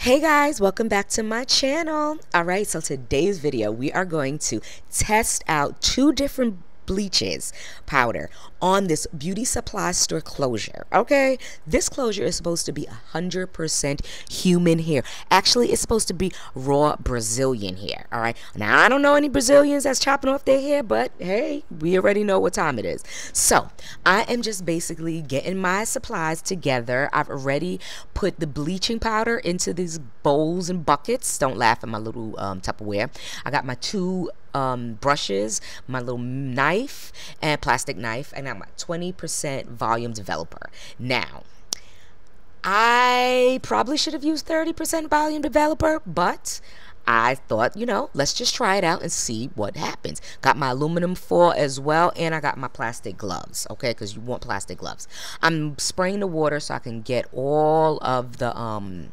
Hey guys, welcome back to my channel. Alright, so today's video we are going to test out two different bleaches powder on this beauty supply store closure. Okay, this closure is supposed to be 100% human hair. Actually, it's supposed to be raw Brazilian hair. All right, now I don't know any Brazilians that's chopping off their hair, but hey, we already know what time it is. So I am just basically getting my supplies together. I've already put the bleaching powder into these bowls and buckets. Don't laugh at my little Tupperware. I got my two brushes, my little knife and plastic knife, and I'm a 20% volume developer. Now, I probably should have used 30% volume developer, but I thought, let's just try it out and see what happens. Got my aluminum foil as well, and I got my plastic gloves, okay, because you want plastic gloves. I'm spraying the water so I can get all of the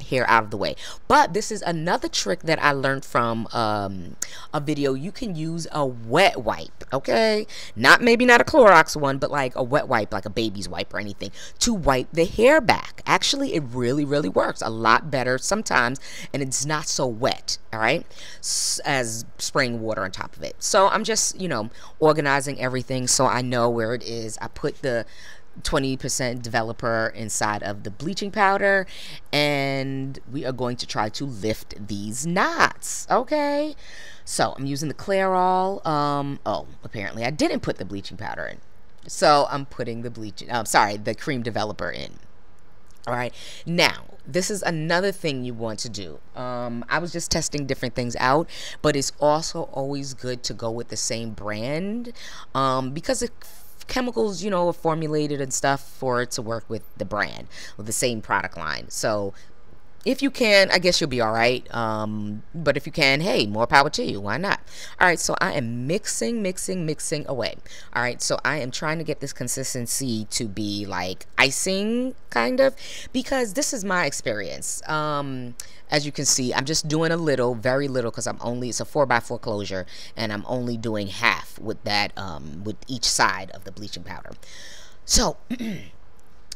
hair out of the way. But this is another trick that I learned from a video. You can use a wet wipe, okay, maybe not a Clorox one, but like a wet wipe, like a baby's wipe or anything, to wipe the hair back. Actually, it really works a lot better sometimes, and it's not so wet, all right, as spraying water on top of it. So I'm just organizing everything so I know where it is. I put the 20% developer inside of the bleaching powder, and we are going to try to lift these knots. Okay, so I'm using the Clairol. Oh, apparently I didn't put the bleaching powder in, so I'm putting the the cream developer in. All right, now this is another thing you want to do. I was just testing different things out, but it's also always good to go with the same brand because chemicals, are formulated and stuff for it to work with the brand, with the same product line. So if you can, I guess you'll be all right. But if you can, hey, more power to you. Why not? All right, so I am mixing away. All right, so I am trying to get this consistency to be like icing, kind of, because this is my experience. As you can see, I'm just doing a little, very little, because it's a 4x4 closure, and I'm only doing half with that, with each side of the bleaching powder. So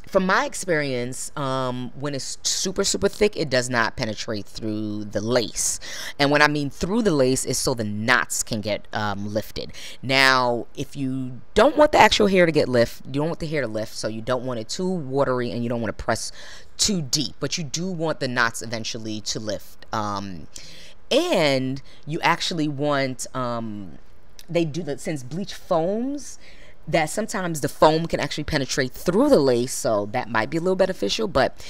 from my experience, when it's super thick, it does not penetrate through the lace. And when I mean through the lace, is so the knots can get lifted. Now, if you don't want the actual hair to get lifted, you don't want the hair to lift, so you don't want it too watery, and you don't want to press too deep, but you do want the knots eventually to lift. And you actually want, they do that since bleach foams, that sometimes the foam can actually penetrate through the lace, so that might be a little beneficial. But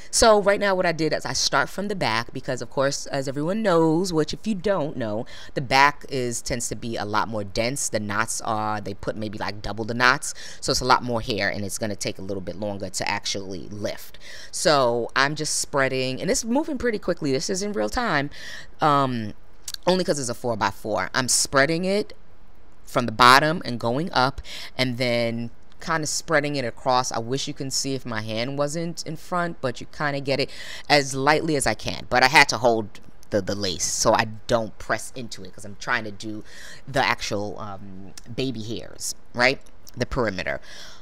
so right now what I did is I start from the back, because of course, as everyone knows, which if you don't know, the back tends to be a lot more dense. The knots they put maybe like double the knots, so it's a lot more hair, and it's going to take a little bit longer to actually lift. So I'm just spreading, and it's moving pretty quickly. This is in real time, only because it's a 4x4. I'm spreading it from the bottom and going up, and then kind of spreading it across. I wish you can see if my hand wasn't in front, but you kind of get it as lightly as I can. But I had to hold the lace so I don't press into it, because I'm trying to do the actual baby hairs, right? The perimeter.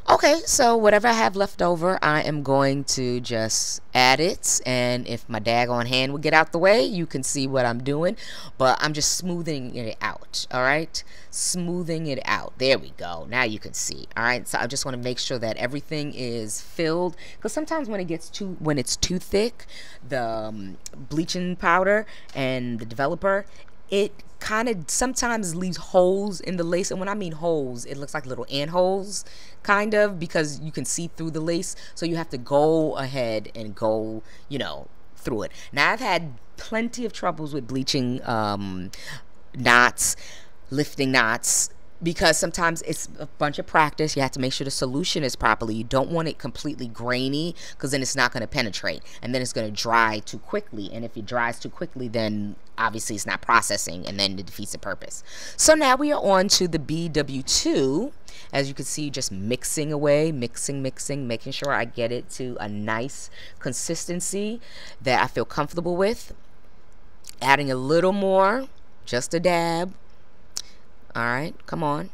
Okay, so whatever I have left over, I am going to just add it, and if my daggone hand would get out the way, you can see what I'm doing. But I'm just smoothing it out. All right, smoothing it out. There we go. Now you can see. All right, so I just want to make sure that everything is filled, because sometimes when it's too thick, the bleaching powder and the developer, it kind of sometimes leaves holes in the lace. And when I mean holes, it looks like little ant holes, kind of, because you can see through the lace. So you have to go ahead and go, through it. Now, I've had plenty of troubles with bleaching knots, lifting knots, because sometimes it's a bunch of practice. You have to make sure the solution is properly. You don't want it completely grainy, because then it's not going to penetrate, and then it's going to dry too quickly. And if it dries too quickly, then obviously it's not processing, and then it defeats the purpose. So now we are on to the BW2. As you can see, just mixing away, mixing, making sure I get it to a nice consistency that I feel comfortable with. Adding a little more, just a dab. All right, come on.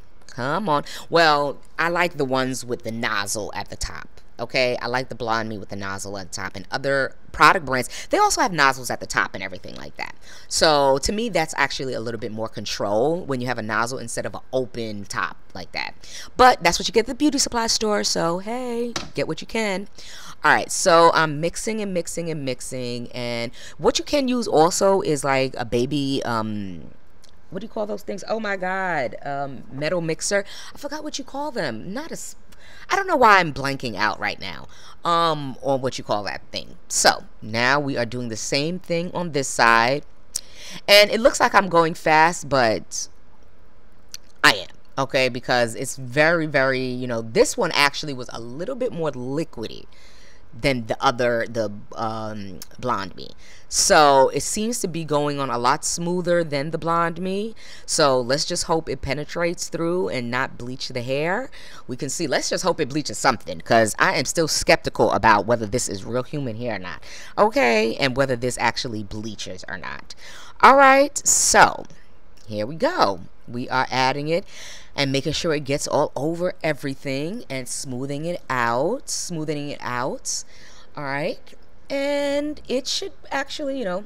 Well, I like the ones with the nozzle at the top. Okay, I like the Blonde Me with the nozzle at the top, and other product brands, they also have nozzles at the top and everything like that. So to me, that's actually a little bit more control when you have a nozzle instead of an open top like that. But that's what you get at the beauty supply store, so hey, get what you can. All right, so I'm mixing and mixing and mixing, and what you can use also is like a baby what do you call those things? Oh my god, metal mixer. I forgot what you call them. Not a I don't know why I'm blanking out right now on what you call that thing. So now we are doing the same thing on this side, and it looks like I'm going fast, but I am, okay, because it's very, very, you know, this one actually was a little bit more liquidy than the other, the Blonde Me. So it seems to be going on a lot smoother than the Blonde Me. So let's just hope it penetrates through and not bleach the hair. We can see, let's just hope it bleaches something, because I am still skeptical about whether this is real human hair or not. Okay, and whether this actually bleaches or not. All right, so here we go. We are adding it and making sure it gets all over everything and smoothing it out, all right, and it should actually, you know,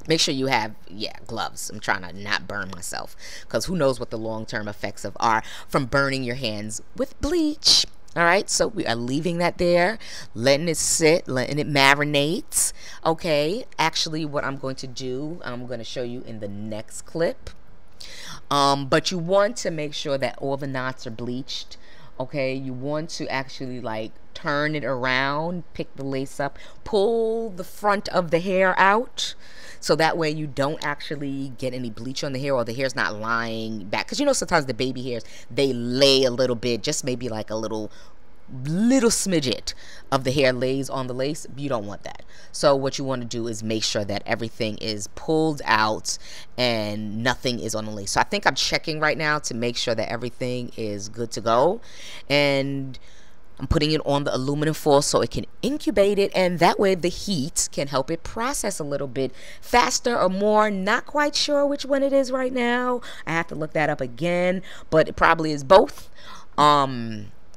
make sure you have, yeah, gloves. I'm trying to not burn myself, because who knows what the long-term effects are from burning your hands with bleach. All right, so we are leaving that there, letting it sit, letting it marinate. Okay, actually what I'm going to do, I'm going to show you in the next clip. But you want to make sure that all the knots are bleached. Okay, you want to actually like turn it around, pick the lace up, pull the front of the hair out, so that way you don't actually get any bleach on the hair, or the hair's not lying back, because you know sometimes the baby hairs, they lay a little bit, just maybe like a little smidget of the hair lays on the lace. You don't want that. So what you want to do is make sure that everything is pulled out and nothing is on the lace. So I think I'm checking right now to make sure that everything is good to go, and I'm putting it on the aluminum foil so it can incubate it, and that way the heat can help it process a little bit faster or more. Not quite sure which one it is right now. I have to look that up again, but it probably is both.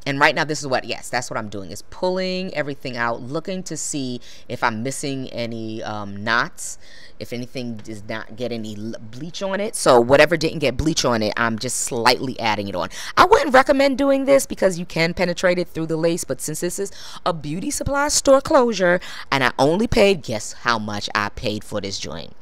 And right now, this is what, yes, that's what I'm doing, is pulling everything out, looking to see if I'm missing any knots, if anything does not get any bleach on it. So whatever didn't get bleach on it, I'm just slightly adding it on. I wouldn't recommend doing this because you can penetrate it through the lace, but since this is a beauty supply store closure, and I only paid, guess how much I paid for this joint?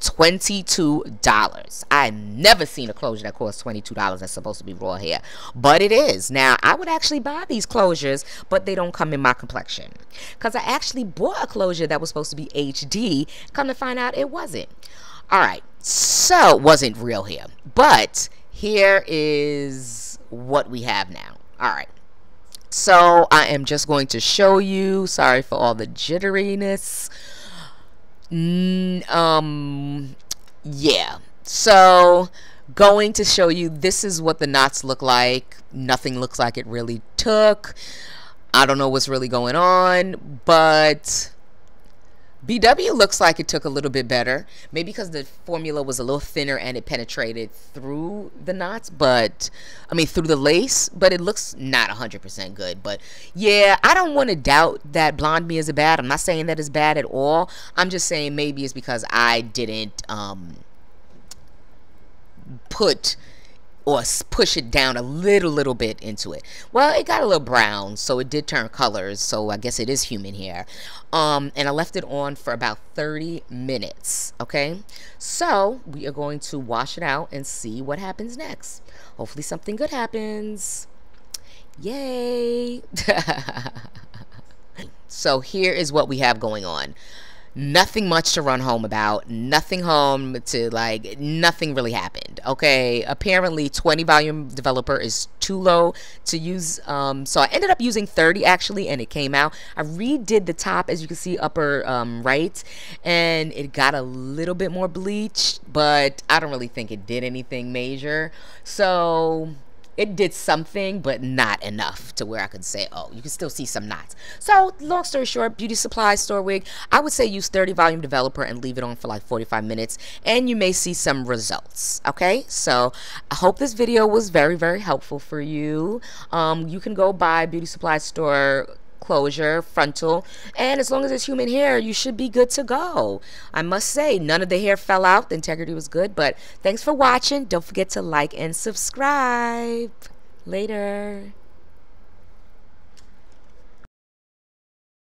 $22. I've never seen a closure that costs $22 that's supposed to be raw hair, but it is. Now I would actually buy these closures, but they don't come in my complexion, because I actually bought a closure that was supposed to be HD. Come to find out, it wasn't. All right, so it wasn't real hair, but here is what we have now. All right, so I am just going to show you, sorry for all the jitteriness. Yeah, so going to show you, this is what the knots look like. Nothing looks like it really took. I don't know what's really going on, but BW looks like it took a little bit better, maybe because the formula was a little thinner and it penetrated through the knots, but I mean through the lace, but it looks not 100% good. But yeah, I don't want to doubt that Blonde Me is bad. I'm not saying that it's bad at all. I'm just saying maybe it's because I didn't put or push it down a little bit into it. Well, it got a little brown, so it did turn colors, so I guess it is human hair. And I left it on for about 30 minutes. Okay, so we are going to wash it out and see what happens next. Hopefully something good happens. Yay. So here is what we have going on. Nothing much to run home about. Nothing really happened. Okay, apparently 20 volume developer is too low to use, so I ended up using 30 actually, and it came out. I redid the top, as you can see, upper right, and it got a little bit more bleach, but I don't really think it did anything major. So it did something, but not enough to where I could say, oh, you can still see some knots. So long story short, beauty supply store wig, I would say use 30 volume developer and leave it on for like 45 minutes, and you may see some results. Okay, so I hope this video was very, very helpful for you. You can go buy beauty supply store closure frontal, and as long as it's human hair, you should be good to go. I must say, none of the hair fell out, the integrity was good. But thanks for watching. Don't forget to like and subscribe. Later.